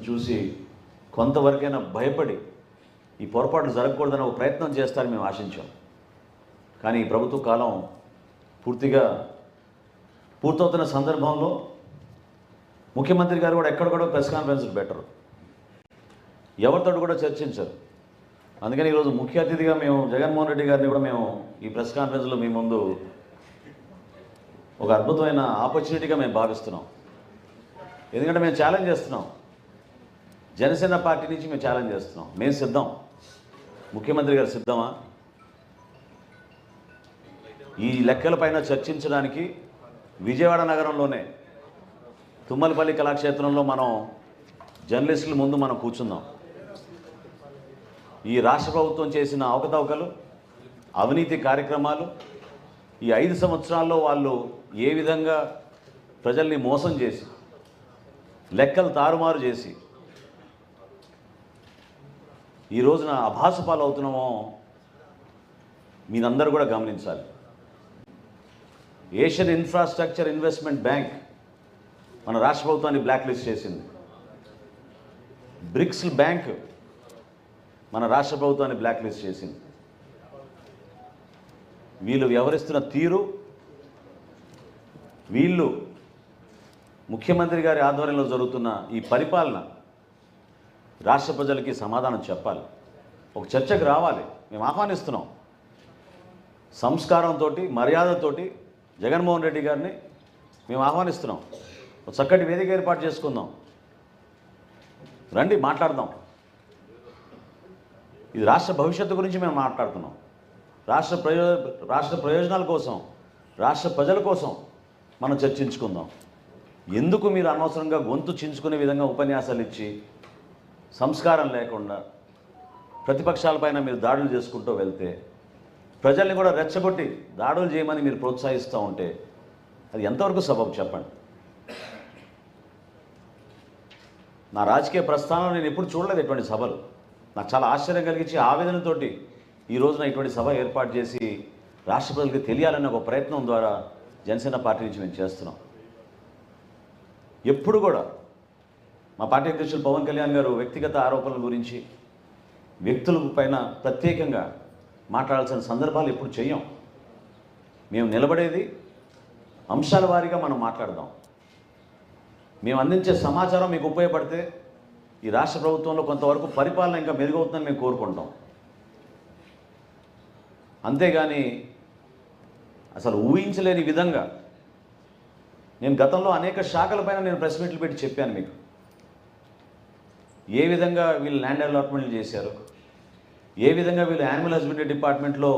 చూసి కొంతవరకైనా భయపడి ఈ పొరపాట్లు జరగకూడదని ఒక ప్రయత్నం చేస్తారని మేము ఆశించాం. కానీ ఈ ప్రభుత్వ కాలం పూర్తిగా పూర్తవుతున్న సందర్భంలో ముఖ్యమంత్రి గారు కూడా ఎక్కడ కూడా ప్రెస్ కాన్ఫరెన్స్లు పెట్టరు, ఎవరితో కూడా చర్చించరు. అందుకని ఈరోజు ముఖ్య అతిథిగా మేము జగన్మోహన్ రెడ్డి గారిని కూడా మేము ఈ ప్రెస్ కాన్ఫరెన్స్లో మీ ముందు ఒక అద్భుతమైన ఆపర్చునిటీగా మేము భావిస్తున్నాం. ఎందుకంటే మేము ఛాలెంజ్ చేస్తున్నాం, జనసేన పార్టీ నుంచి మేము ఛాలెంజ్ చేస్తున్నాం. మేము సిద్ధం, ముఖ్యమంత్రి గారు సిద్ధమా ఈ లెక్కలపైన చర్చించడానికి? విజయవాడ నగరంలోనే తుమ్మలపల్లి కళాక్షేత్రంలో మనం జర్నలిస్టుల ముందు మనం కూర్చుందాం. ఈ రాష్ట్ర ప్రభుత్వం చేసిన అవకతవకలు, అవినీతి కార్యక్రమాలు, ఈ 5 సంవత్సరాల్లో వాళ్ళు ఏ విధంగా ప్రజల్ని మోసం చేసి, లెక్కలు తారుమారు చేసి ఈ రోజున అభాసపాలు అవుతున్నామో మీరందరూ కూడా గమనించాలి. ఏషియన్ ఇన్ఫ్రాస్ట్రక్చర్ ఇన్వెస్ట్మెంట్ బ్యాంక్ మన రాష్ట్ర ప్రభుత్వాన్ని బ్లాక్ లిస్ట్ చేసింది. బ్రిక్స్ బ్యాంక్ మన రాష్ట్ర ప్రభుత్వాన్ని బ్లాక్ లిస్ట్ చేసింది. వీళ్ళు వ్యవహరిస్తున్న తీరు, వీళ్ళు ముఖ్యమంత్రి గారి ఆధ్వర్యంలో జరుగుతున్న ఈ పరిపాలన రాష్ట్ర ప్రజలకి సమాధానం చెప్పాలి, ఒక చర్చకు రావాలి. మేము ఆహ్వానిస్తున్నాం. సంస్కారంతో, మర్యాదతోటి జగన్మోహన్ రెడ్డి గారిని మేము ఆహ్వానిస్తున్నాం. ఒక చక్కటి వేదిక ఏర్పాటు చేసుకుందాం, రండి మాట్లాడదాం. ఇది రాష్ట్ర భవిష్యత్తు గురించి మేము మాట్లాడుతున్నాం. రాష్ట్ర ప్రయోజనాల కోసం, రాష్ట్ర ప్రజల కోసం మనం చర్చించుకుందాం. ఎందుకు మీరు అనవసరంగా గొంతు చించుకునే విధంగా ఉపన్యాసాలు ఇచ్చి సంస్కారం లేకుండా ప్రతిపక్షాలపైన మీరు దాడులు చేసుకుంటూ వెళ్తే, ప్రజల్ని కూడా రెచ్చగొట్టి దాడులు చేయమని మీరు ప్రోత్సహిస్తూ ఉంటే అది ఎంతవరకు సబబు చెప్పండి. నా రాజకీయ ప్రస్థానంలో నేను ఎప్పుడు చూడలేదు ఇటువంటి సభలు. నాకు చాలా ఆశ్చర్యం కలిగించి ఆవేదనతోటి ఈ రోజున ఇటువంటి సభ ఏర్పాటు చేసి రాష్ట్ర ప్రజలకు తెలియాలనే ఒక ప్రయత్నం ద్వారా జనసేన పార్టీ నుంచి మేము చేస్తున్నాం. ఎప్పుడు కూడా మా పార్టీ అధ్యక్షులు పవన్ కళ్యాణ్ గారు వ్యక్తిగత ఆరోపణల గురించి, వ్యక్తుల పైన ప్రత్యేకంగా మాట్లాడాల్సిన సందర్భాలు ఎప్పుడు చెయ్యం. మేము నిలబడేది అంశాల వారీగా మనం మాట్లాడదాం. మేము అందించే సమాచారం మీకు ఉపయోగపడితే ఈ రాష్ట్ర ప్రభుత్వంలో కొంతవరకు పరిపాలన ఇంకా మెరుగవుతుందని మేము కోరుకుంటాం. అంతేగాని అసలు ఊహించలేని విధంగా నేను గతంలో అనేక శాఖలపైన నేను ప్రెస్ మీట్లు పెట్టి చెప్పాను మీకు. ఏ విధంగా వీళ్ళు ల్యాండ్ అలాట్మెంట్లు చేశారు, ఏ విధంగా వీళ్ళు యానిమల్ హస్బెండరీ డిపార్ట్మెంట్లో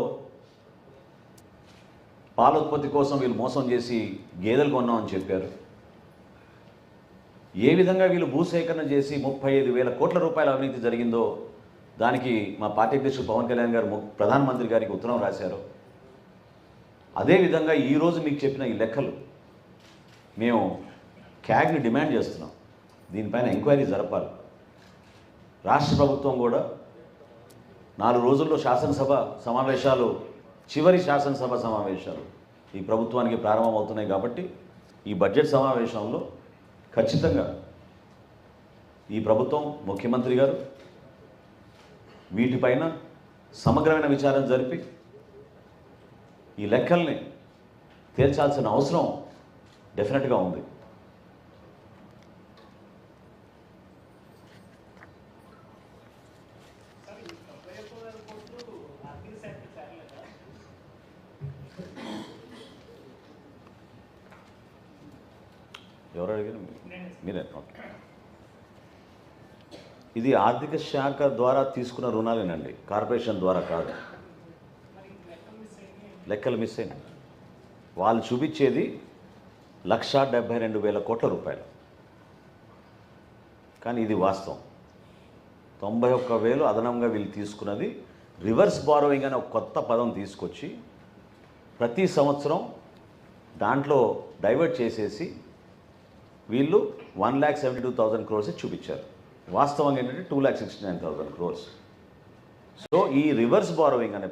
పాల ఉత్పత్తి కోసం వీళ్ళు మోసం చేసి గేదెలు కొన్నామని చెప్పారు. ఏ విధంగా వీళ్ళు భూసేకరణ చేసి 35,000 కోట్ల రూపాయల అవినీతి జరిగిందో దానికి మా పార్టీ అధ్యక్షుడు పవన్ కళ్యాణ్ గారు ప్రధానమంత్రి గారికి ఉత్తరం రాశారు. అదేవిధంగా ఈరోజు మీకు చెప్పిన ఈ లెక్కలు మేము క్యాగ్ని డిమాండ్ చేస్తున్నాం. దీనిపైన ఎంక్వైరీ జరపాలి. రాష్ట్ర ప్రభుత్వం కూడా 4 రోజుల్లో శాసనసభ సమావేశాలు, చివరి శాసనసభ సమావేశాలు ఈ ప్రభుత్వానికి ప్రారంభమవుతున్నాయి. కాబట్టి ఈ బడ్జెట్ సమావేశంలో ఖచ్చితంగా ఈ ప్రభుత్వం, ముఖ్యమంత్రి గారు వీటిపైన సమగ్రమైన విచారణ జరిపి ఈ లెక్కల్ని తేల్చాల్సిన అవసరం డెఫినెట్గా ఉంది. ఎవరు అడిగారు? మీరే. ఇది ఆర్థిక శాఖ ద్వారా తీసుకున్న రుణాలేనండి, కార్పొరేషన్ ద్వారా కాదు. లెక్కలు మిస్ అయినాయి. వాళ్ళు చూపించేది 1,72,000 కోట్ల రూపాయలు, కానీ ఇది వాస్తవం. 91,000 అదనంగా వీళ్ళు తీసుకున్నది రివర్స్ బారోయింగ్ అనే ఒక కొత్త పదం తీసుకొచ్చి ప్రతి సంవత్సరం దాంట్లో డైవర్ట్ చేసేసి వీళ్ళు 1,72,000 crores చూపించారు. వాస్తవంగా ఏంటంటే 2,69,000 crores. సో ఈ రివర్స్ బారోయింగ్ అనే